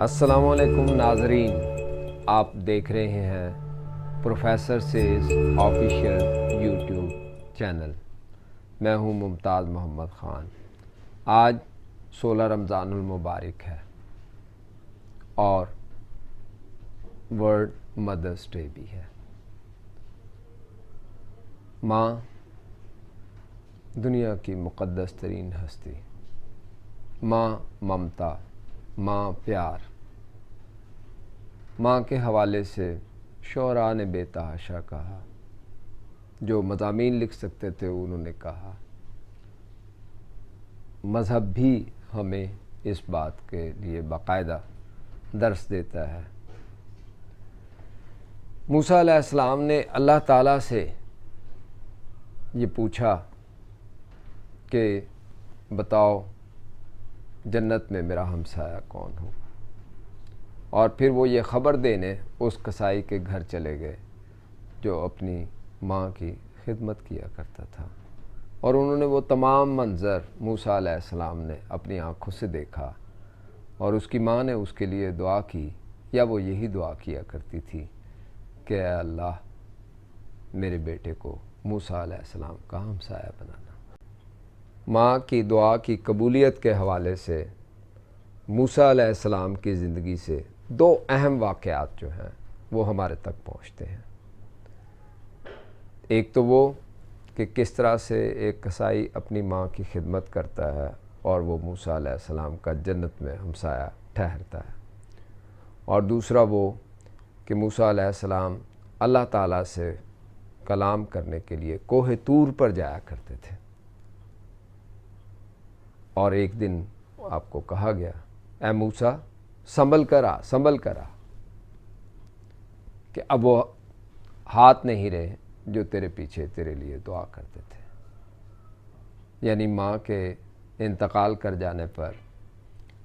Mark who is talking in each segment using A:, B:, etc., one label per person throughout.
A: السلام علیکم ناظرین، آپ دیکھ رہے ہیں پروفیسر سیز آفیشیل یوٹیوب چینل۔ میں ہوں ممتاز محمد خان۔ آج 16 رمضان المبارک ہے اور ورلڈ مدرس ڈے بھی ہے۔ ماں دنیا کی مقدس ترین ہستی، ماں ممتا، ماں پیار۔ ماں کے حوالے سے شعراء نے بے تحاشا کہا، جو مضامین لکھ سکتے تھے انہوں نے کہا۔ مذہب بھی ہمیں اس بات کے لیے باقاعدہ درس دیتا ہے۔ موسیٰ علیہ السلام نے اللہ تعالیٰ سے یہ پوچھا کہ بتاؤ جنت میں میرا ہمسایہ کون ہو، اور پھر وہ یہ خبر دینے اس کسائی کے گھر چلے گئے جو اپنی ماں کی خدمت کیا کرتا تھا، اور انہوں نے وہ تمام منظر موسیٰ علیہ السلام نے اپنی آنکھوں سے دیکھا، اور اس کی ماں نے اس کے لیے دعا کی، یا وہ یہی دعا کیا کرتی تھی کہ اے اللہ میرے بیٹے کو موسیٰ علیہ السلام کا ہمسایہ بنانا۔ ماں کی دعا کی قبولیت کے حوالے سے موسیٰ علیہ السلام کی زندگی سے دو اہم واقعات جو ہیں وہ ہمارے تک پہنچتے ہیں۔ ایک تو وہ کہ کس طرح سے ایک کسائی اپنی ماں کی خدمت کرتا ہے اور وہ موسیٰ علیہ السلام کا جنت میں ہمسایہ ٹھہرتا ہے، اور دوسرا وہ کہ موسیٰ علیہ السلام اللہ تعالیٰ سے کلام کرنے کے لیے کوہ طور پر جایا کرتے تھے، اور ایک دن آپ کو کہا گیا اے موسیٰ سنبھل کر آ، کہ اب وہ ہاتھ نہیں رہے جو تیرے پیچھے تیرے لیے دعا کرتے تھے۔ یعنی ماں کے انتقال کر جانے پر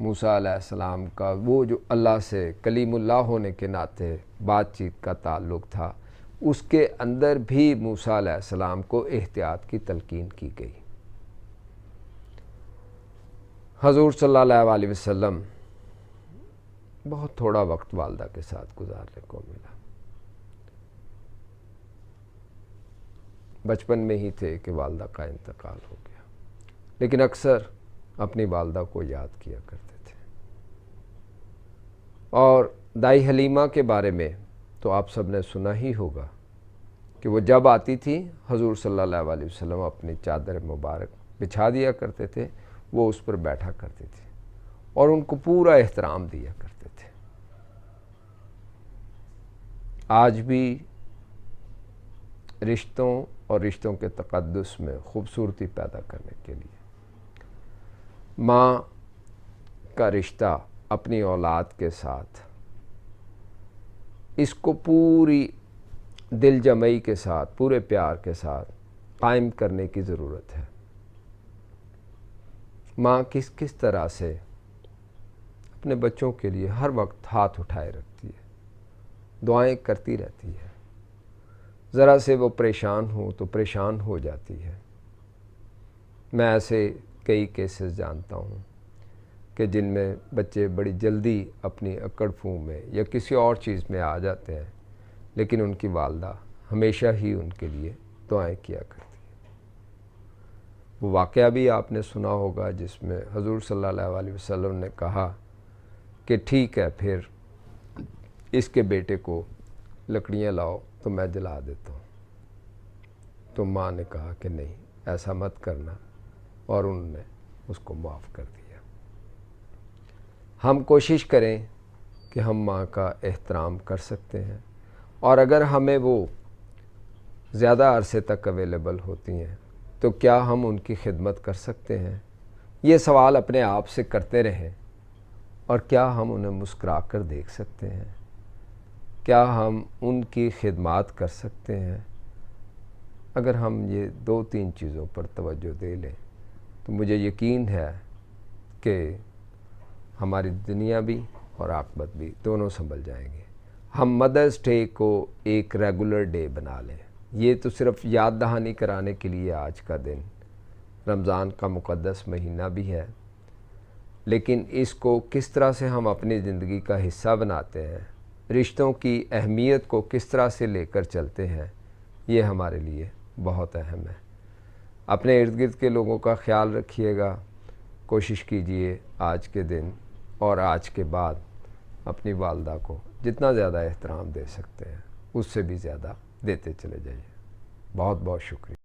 A: موسیٰ علیہ السلام کا وہ جو اللہ سے کلیم اللہ ہونے کے ناطے بات چیت کا تعلق تھا، اس کے اندر بھی موسیٰ علیہ السلام کو احتیاط کی تلقین کی گئی۔ حضور صلی اللہ علیہ وسلم بہت تھوڑا وقت والدہ کے ساتھ گزارنے کو ملا۔ بچپن میں ہی تھے کہ والدہ کا انتقال ہو گیا، لیکن اکثر اپنی والدہ کو یاد کیا کرتے تھے۔ اور دائی حلیمہ کے بارے میں تو آپ سب نے سنا ہی ہوگا کہ وہ جب آتی تھی حضور صلی اللہ علیہ وسلم اپنی چادر مبارک بچھا دیا کرتے تھے، وہ اس پر بیٹھا کرتی تھی اور ان کو پورا احترام دیا کرتے تھے۔ آج بھی رشتوں اور رشتوں کے تقدس میں خوبصورتی پیدا کرنے کے لیے ماں کا رشتہ اپنی اولاد کے ساتھ اس کو پوری دل جمعی کے ساتھ، پورے پیار کے ساتھ قائم کرنے کی ضرورت ہے۔ ماں کس طرح سے اپنے بچوں کے لیے ہر وقت ہاتھ اٹھائے رکھتی ہے، دعائیں کرتی رہتی ہے، ذرا سے وہ پریشان ہوں تو پریشان ہو جاتی ہے۔ میں ایسے کئی کیسز جانتا ہوں کہ جن میں بچے بڑی جلدی اپنی اکڑ پھو میں یا کسی اور چیز میں آ جاتے ہیں، لیکن ان کی والدہ ہمیشہ ہی ان کے لیے دعائیں کیا کرتی ہیں۔ وہ واقعہ بھی آپ نے سنا ہوگا جس میں حضور صلی اللہ علیہ وسلم نے کہا کہ ٹھیک ہے پھر اس کے بیٹے کو لکڑیاں لاؤ تو میں جلا دیتا ہوں، تو ماں نے کہا کہ نہیں ایسا مت کرنا، اور انہوں نے اس کو معاف کر دیا۔ ہم کوشش کریں کہ ہم ماں کا احترام کر سکتے ہیں، اور اگر ہمیں وہ زیادہ عرصے تک اویلیبل ہوتی ہیں تو کیا ہم ان کی خدمت کر سکتے ہیں؟ یہ سوال اپنے آپ سے کرتے رہیں، اور کیا ہم انہیں مسکرا کر دیکھ سکتے ہیں؟ کیا ہم ان کی خدمات کر سکتے ہیں؟ اگر ہم یہ 2-3 چیزوں پر توجہ دے لیں تو مجھے یقین ہے کہ ہماری دنیا بھی اور عاقبت بھی دونوں سنبھل جائیں گے۔ ہم مدرس ڈے کو ایک ریگولر ڈے بنا لیں۔ یہ تو صرف یاد دہانی کرانے کے لیے آج کا دن، رمضان کا مقدس مہینہ بھی ہے، لیکن اس کو کس طرح سے ہم اپنی زندگی کا حصہ بناتے ہیں، رشتوں کی اہمیت کو کس طرح سے لے کر چلتے ہیں، یہ ہمارے لیے بہت اہم ہے۔ اپنے ارد گرد کے لوگوں کا خیال رکھیے گا، کوشش کیجئے آج کے دن اور آج کے بعد اپنی والدہ کو جتنا زیادہ احترام دے سکتے ہیں اس سے بھی زیادہ دیتے چلے جائیے۔ بہت بہت شکریہ۔